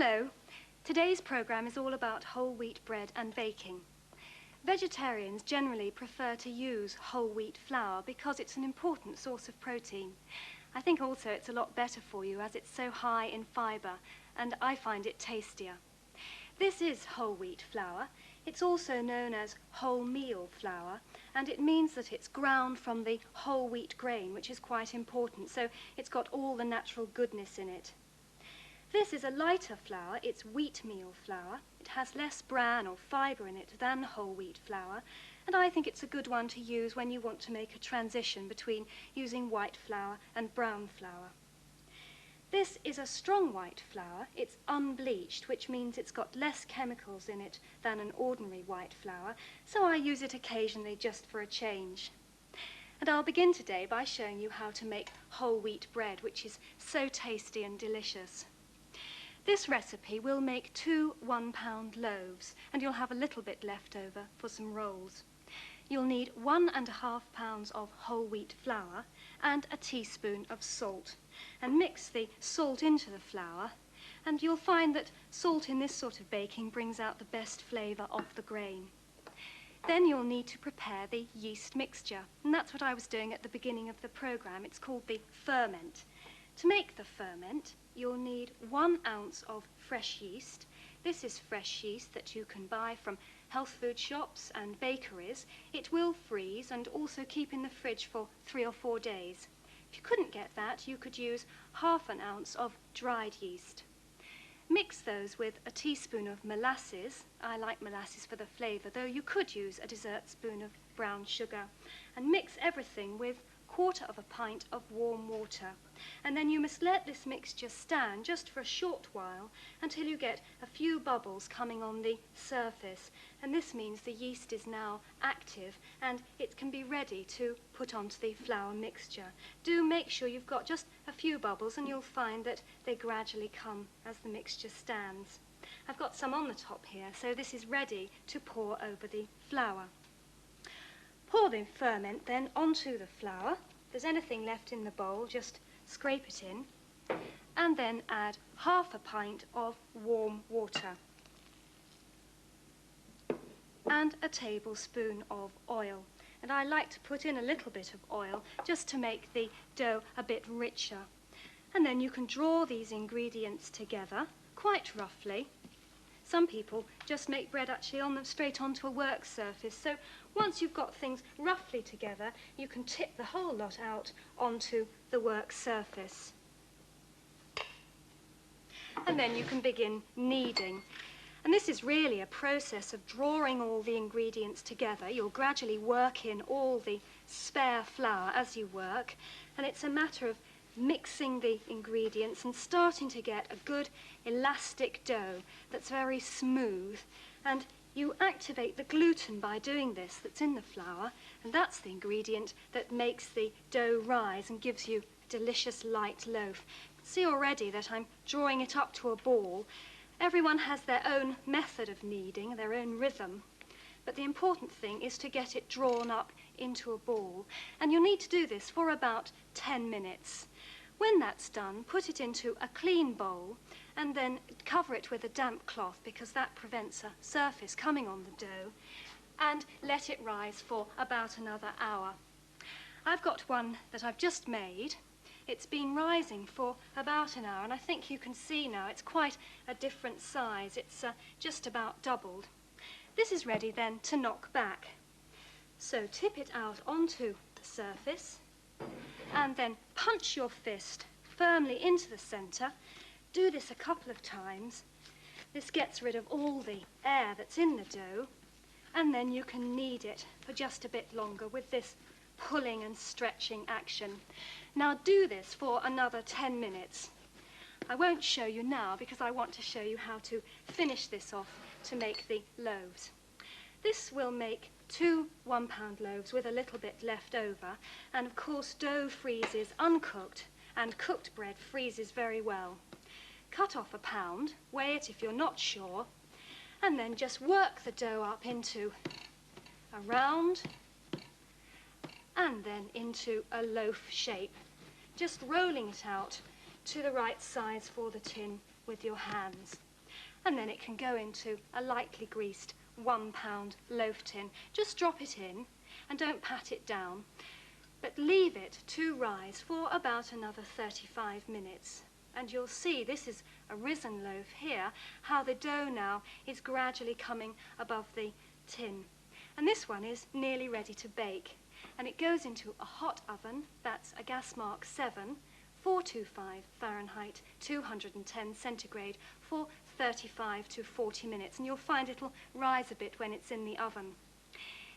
Hello. Today's programme is all about whole wheat bread and baking. Vegetarians generally prefer to use whole wheat flour because it's an important source of protein. I think also it's a lot better for you as it's so high in fibre, and I find it tastier. This is whole wheat flour. It's also known as wholemeal flour, and it means that it's ground from the whole wheat grain, which is quite important, so it's got all the natural goodness in it. This is a lighter flour. It's wheatmeal flour. It has less bran or fibre in it than whole wheat flour, and I think it's a good one to use when you want to make a transition between using white flour and brown flour. This is a strong white flour. It's unbleached, which means it's got less chemicals in it than an ordinary white flour, so I use it occasionally just for a change. And I'll begin today by showing you how to make whole wheat bread, which is so tasty and delicious. This recipe will make 2 1-pound loaves, and you'll have a little bit left over for some rolls. You'll need 1½ pounds of whole wheat flour and a teaspoon of salt, and mix the salt into the flour, and you'll find that salt in this sort of baking brings out the best flavour of the grain. Then you'll need to prepare the yeast mixture, and that's what I was doing at the beginning of the programme. It's called the ferment. To make the ferment, you'll need 1 ounce of fresh yeast. This is fresh yeast that you can buy from health food shops and bakeries. It will freeze and also keep in the fridge for 3 or 4 days. If you couldn't get that, you could use ½ ounce of dried yeast. Mix those with a teaspoon of molasses. I like molasses for the flavour, though you could use a dessert spoon of brown sugar. And mix everything with 1/4 pint of warm water, and then you must let this mixture stand just for a short while until you get a few bubbles coming on the surface, and this means the yeast is now active and it can be ready to put onto the flour mixture. Do make sure you've got just a few bubbles, and you'll find that they gradually come as the mixture stands. I've got some on the top here, so this is ready to pour over the flour. Pour the ferment then onto the flour. If there's anything left in the bowl, just scrape it in, and then add ½ pint of warm water and a tablespoon of oil. And I like to put in a little bit of oil just to make the dough a bit richer. And then you can draw these ingredients together quite roughly. Some people just make bread actually on them straight onto a work surface. So once you've got things roughly together, you can tip the whole lot out onto the work surface. And then you can begin kneading. And this is really a process of drawing all the ingredients together. You'll gradually work in all the spare flour as you work, and it's a matter of mixing the ingredients and starting to get a good elastic dough that's very smooth. And you activate the gluten by doing this that's in the flour, and that's the ingredient that makes the dough rise and gives you a delicious light loaf. See already that I'm drawing it up to a ball. Everyone has their own method of kneading, their own rhythm, but the important thing is to get it drawn up into a ball, and you'll need to do this for about 10 minutes. When that's done, put it into a clean bowl and then cover it with a damp cloth, because that prevents a surface coming on the dough, and let it rise for about another hour. I've got one that I've just made. It's been rising for about an hour, and I think you can see now it's quite a different size. It's just about doubled. This is ready then to knock back. So tip it out onto the surface, and then punch your fist firmly into the centre. Do this a couple of times. This gets rid of all the air that's in the dough, and then you can knead it for just a bit longer with this pulling and stretching action. Now do this for another 10 minutes. I won't show you now because I want to show you how to finish this off to make the loaves. This will make 2 1-pound loaves with a little bit left over, and of course dough freezes uncooked and cooked bread freezes very well. Cut off 1 pound, weigh it if you're not sure, and then just work the dough up into a round and then into a loaf shape, just rolling it out to the right size for the tin with your hands. and then it can go into a lightly greased 1-pound loaf tin. Just drop it in and don't pat it down, but leave it to rise for about another 35 minutes. And you'll see, this is a risen loaf here, how the dough now is gradually coming above the tin. And this one is nearly ready to bake. And it goes into a hot oven, that's a gas mark 7, 425 Fahrenheit, 210 centigrade, for 35 to 40 minutes. And you'll find it'll rise a bit when it's in the oven.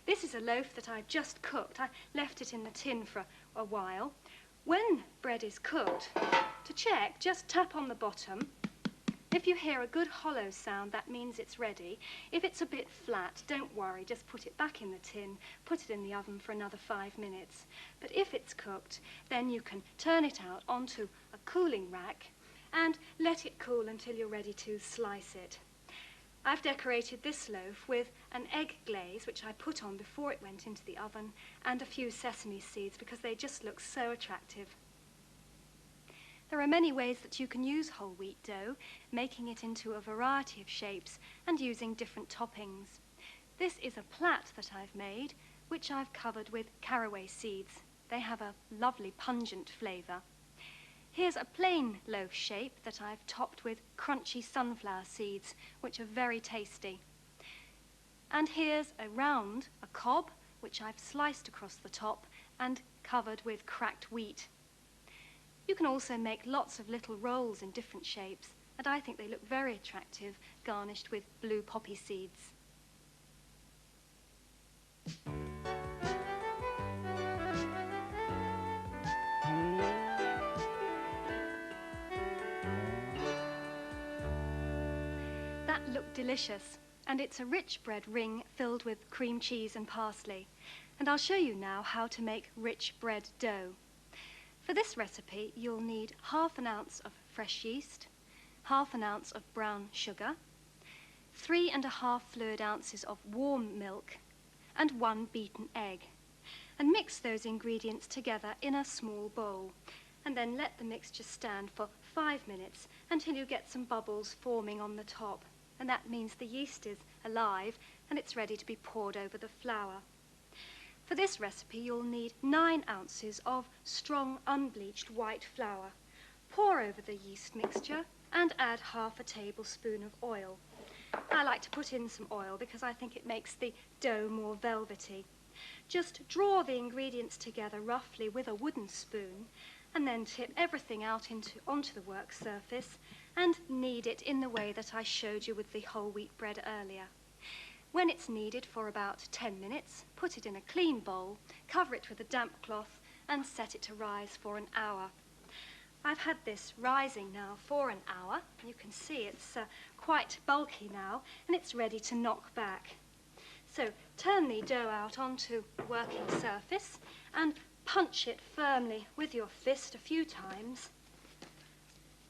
This is a loaf that I've just cooked. I left it in the tin for a while. When bread is cooked, to check, just tap on the bottom. If you hear a good hollow sound, that means it's ready. If it's a bit flat, don't worry, just put it back in the tin, put it in the oven for another 5 minutes. But if it's cooked, then you can turn it out onto a cooling rack and let it cool until you're ready to slice it. I've decorated this loaf with an egg glaze, which I put on before it went into the oven, and a few sesame seeds because they just look so attractive. There are many ways that you can use whole wheat dough, making it into a variety of shapes and using different toppings. This is a plat that I've made, which I've covered with caraway seeds. They have a lovely pungent flavour. Here's a plain loaf shape that I've topped with crunchy sunflower seeds, which are very tasty. And here's a round, a cob, which I've sliced across the top and covered with cracked wheat. You can also make lots of little rolls in different shapes, and I think they look very attractive, garnished with blue poppy seeds. That looked delicious, and it's a rich bread ring filled with cream cheese and parsley. And I'll show you now how to make rich bread dough. For this recipe, you'll need 1/2 ounce of fresh yeast, 1/2 ounce of brown sugar, 3½ fluid ounces of warm milk, and 1 beaten egg. And mix those ingredients together in a small bowl, and then let the mixture stand for 5 minutes until you get some bubbles forming on the top. And that means the yeast is alive and it's ready to be poured over the flour. For this recipe, you'll need 9 ounces of strong unbleached white flour. Pour over the yeast mixture and add 1/2 tablespoon of oil. I like to put in some oil because I think it makes the dough more velvety. Just draw the ingredients together roughly with a wooden spoon and then tip everything out onto the work surface and knead it in the way that I showed you with the whole wheat bread earlier. When it's kneaded for about 10 minutes, put it in a clean bowl, cover it with a damp cloth and set it to rise for an hour. I've had this rising now for an hour. You can see it's quite bulky now and it's ready to knock back. So turn the dough out onto the working surface and punch it firmly with your fist a few times,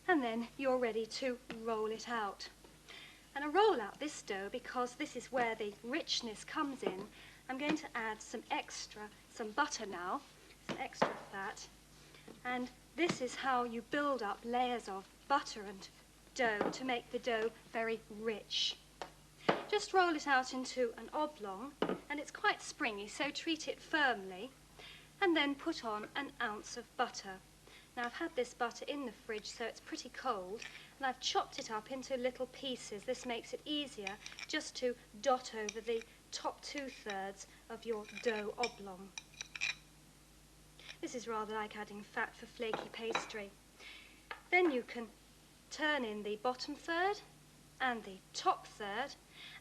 and then you're ready to roll it out. And I roll out this dough because this is where the richness comes in. I'm going to add some butter now, some extra fat, and this is how you build up layers of butter and dough to make the dough very rich. Just roll it out into an oblong, and it's quite springy, so treat it firmly, and then put on 1 ounce of butter. Now I've had this butter in the fridge, so it's pretty cold, and I've chopped it up into little pieces. This makes it easier just to dot over the top 2/3 of your dough oblong. This is rather like adding fat for flaky pastry. Then you can turn in the bottom third and the top third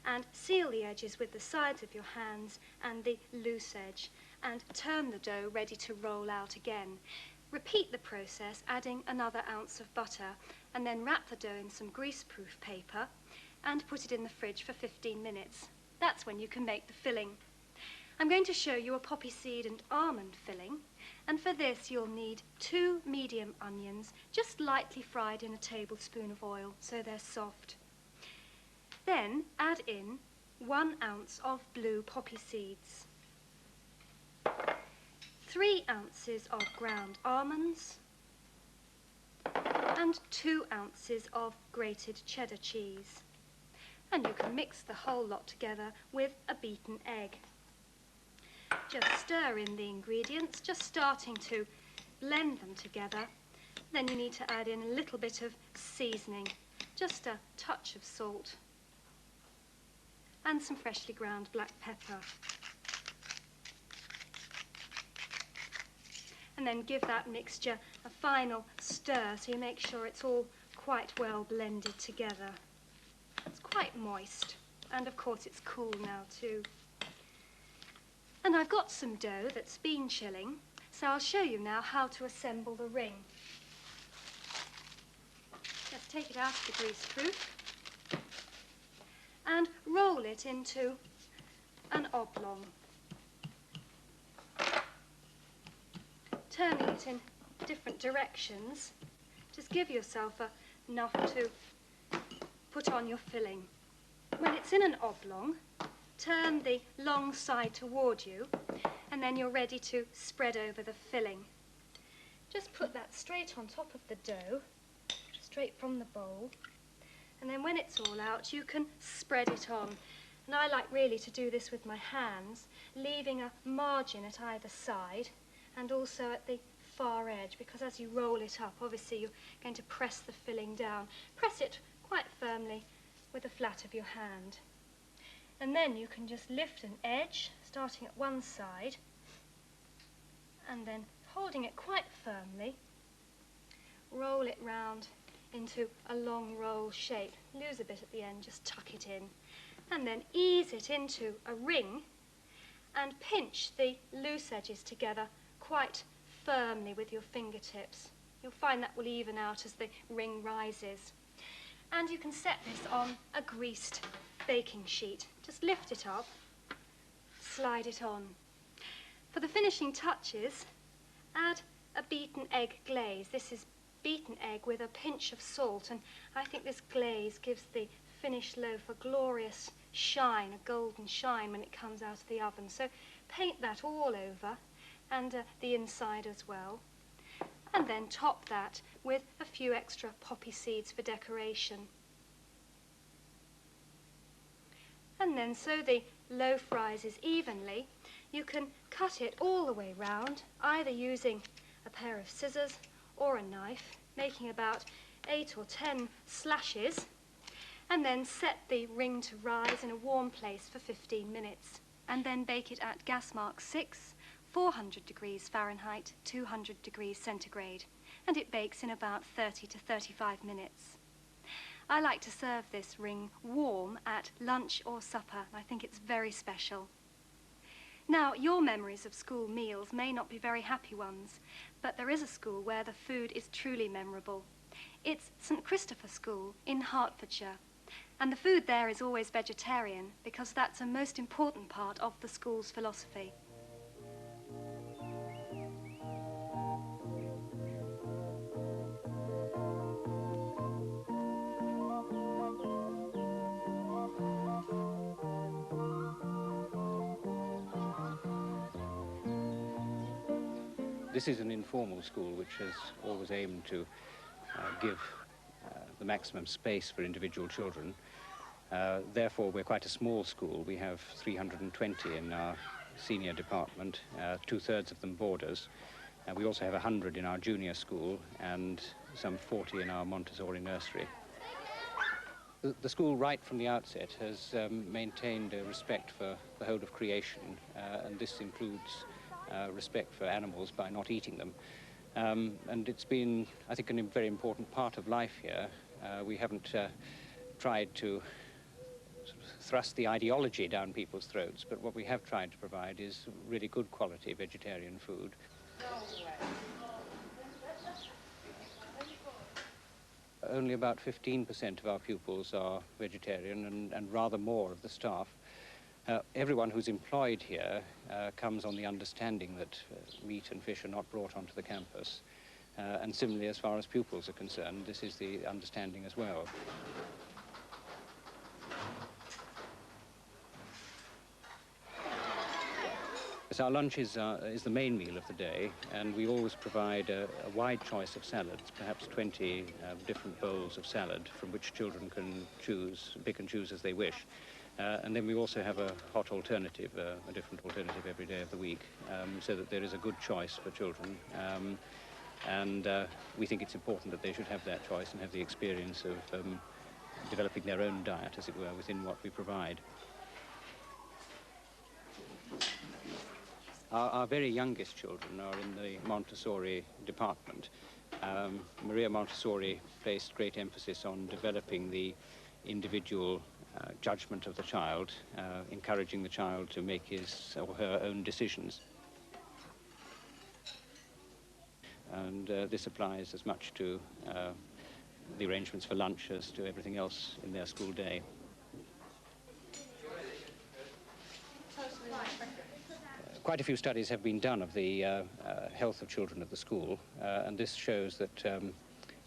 and seal the edges with the sides of your hands and the loose edge, and turn the dough ready to roll out again. Repeat the process, adding another ounce of butter, and then wrap the dough in some greaseproof paper and put it in the fridge for 15 minutes. That's when you can make the filling. I'm going to show you a poppy seed and almond filling, and for this you'll need 2 medium onions, just lightly fried in a tablespoon of oil so they're soft. Then add in 1 ounce of blue poppy seeds, 3 ounces of ground almonds, and 2 ounces of grated cheddar cheese. And you can mix the whole lot together with a beaten egg. Just stir in the ingredients, just starting to blend them together. Then you need to add in a little bit of seasoning, just a touch of salt, and some freshly ground black pepper. And then give that mixture a final stir so you make sure it's all quite well blended together. It's quite moist, and of course it's cool now too. And I've got some dough that's been chilling, so I'll show you now how to assemble the ring. Just take it out of the greaseproof and roll it into an oblong, turning it in different directions. Just give yourself enough to put on your filling. When it's in an oblong, turn the long side toward you, and then you're ready to spread over the filling. Just put that straight on top of the dough, straight from the bowl, and then when it's all out you can spread it on. And I like really to do this with my hands, leaving a margin at either side and also at the far edge, because as you roll it up, obviously you're going to press the filling down. Press it quite firmly with the flat of your hand. And then you can just lift an edge, starting at one side, and then holding it quite firmly, roll it round into a long roll shape. Lose a bit at the end, just tuck it in. And then ease it into a ring and pinch the loose edges together quite firmly with your fingertips. You'll find that will even out as the ring rises. And you can set this on a greased baking sheet. Just lift it up, slide it on. For the finishing touches, add a beaten egg glaze. This is beaten egg with a pinch of salt, and I think this glaze gives the finished loaf a glorious shine, a golden shine when it comes out of the oven. So paint that all over, and the inside as well. And then top that with a few extra poppy seeds for decoration. And then so the loaf rises evenly, you can cut it all the way round, either using a pair of scissors or a knife, making about 8 or 10 slashes, and then set the ring to rise in a warm place for 15 minutes. And then bake it at gas mark 6, 400 degrees Fahrenheit, 200 degrees centigrade, and it bakes in about 30 to 35 minutes. I like to serve this ring warm at lunch or supper, and I think it's very special. Now, your memories of school meals may not be very happy ones, but there is a school where the food is truly memorable. It's St Christopher School in Hertfordshire, and the food there is always vegetarian because that's a most important part of the school's philosophy. This is an informal school which has always aimed to give the maximum space for individual children. Therefore, we're quite a small school. We have 320 in our senior department, 2/3 of them boarders. We also have 100 in our junior school and some 40 in our Montessori nursery. The school, right from the outset, has maintained a respect for the whole of creation, and this includes respect for animals by not eating them. And it's been, I think, a very important part of life here. We haven't tried to sort of thrust the ideology down people's throats, but what we have tried to provide is really good quality vegetarian food. Only about 15% of our pupils are vegetarian, and rather more of the staff. Everyone who's employed here comes on the understanding that meat and fish are not brought onto the campus. And similarly, as far as pupils are concerned, this is the understanding as well. So our lunch is the main meal of the day, and we always provide a wide choice of salads, perhaps 20 different bowls of salad from which children can pick and choose as they wish. And then we also have a hot alternative, a different alternative every day of the week, so that there is a good choice for children. And we think it's important that they should have that choice and have the experience of developing their own diet, as it were, within what we provide. Our very youngest children are in the Montessori department. Maria Montessori placed great emphasis on developing the individual judgment of the child, encouraging the child to make his or her own decisions. And this applies as much to the arrangements for lunch as to everything else in their school day. Quite a few studies have been done of the health of children at the school, and this shows that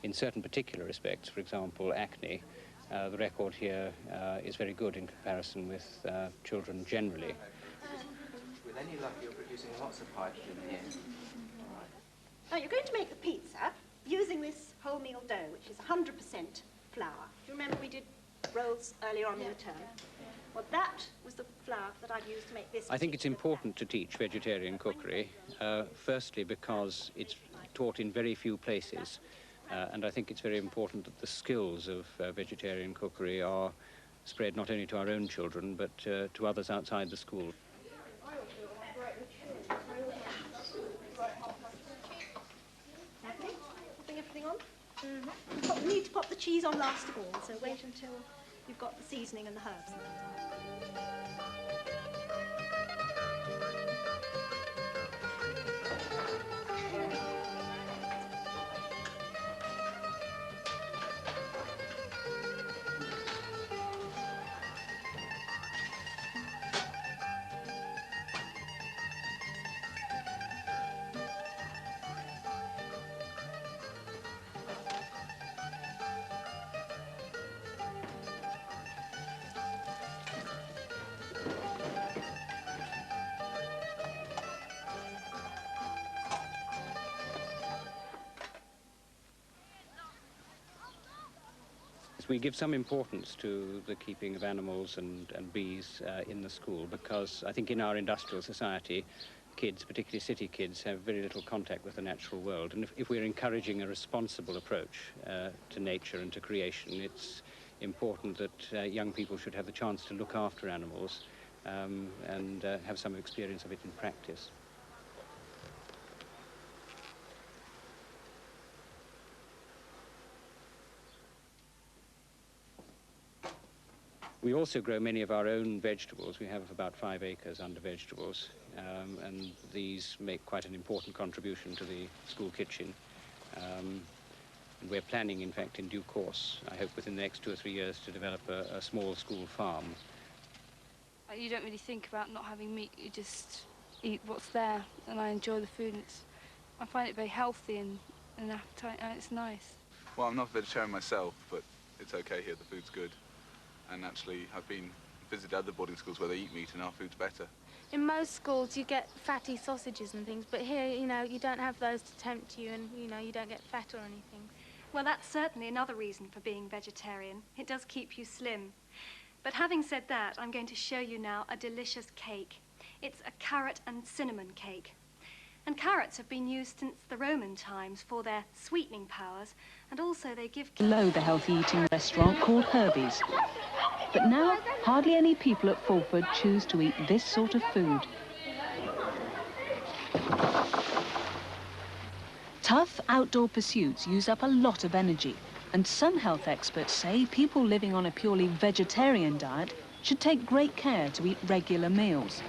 in certain particular respects, for example, acne, the record here is very good in comparison with children generally. With any luck, you're producing lots of hydrogen here. Now, you're going to make the pizza using this wholemeal dough, which is 100% flour. Do you remember we did rolls earlier on in the term? Well, that was the flour that I've used to make this. I think it's important to teach vegetarian cookery, firstly because it's taught in very few places, and I think it's very important that the skills of vegetarian cookery are spread not only to our own children, but to others outside the school. Popping everything on? Mm-hmm. You need to pop the cheese on last of all, so wait until you've got the seasoning and the herbs. We give some importance to the keeping of animals and bees in the school, because I think in our industrial society, kids, particularly city kids, have very little contact with the natural world. And if we're encouraging a responsible approach to nature and to creation, it's important that young people should have the chance to look after animals and have some experience of it in practice. We also grow many of our own vegetables. We have about 5 acres under vegetables, and these make quite an important contribution to the school kitchen. And we're planning, in fact, in due course, I hope within the next 2 or 3 years, to develop a small school farm. You don't really think about not having meat, you just eat what's there, and I enjoy the food. I find it very healthy and appetite, and it's nice. Well, I'm not a vegetarian myself, but it's okay here, the food's good. And actually, I've visited other boarding schools where they eat meat and our food's better. In most schools, you get fatty sausages and things, but here, you know, you don't have those to tempt you and, you know, you don't get fat or anything. Well, that's certainly another reason for being vegetarian. It does keep you slim. But having said that, I'm going to show you now a delicious cake. It's a carrot and cinnamon cake. And carrots have been used since the Roman times for their sweetening powers, and also they give... Below the healthy eating restaurant called Herbie's. But now, hardly any people at Fulford choose to eat this sort of food. Tough outdoor pursuits use up a lot of energy, and some health experts say people living on a purely vegetarian diet should take great care to eat regular meals.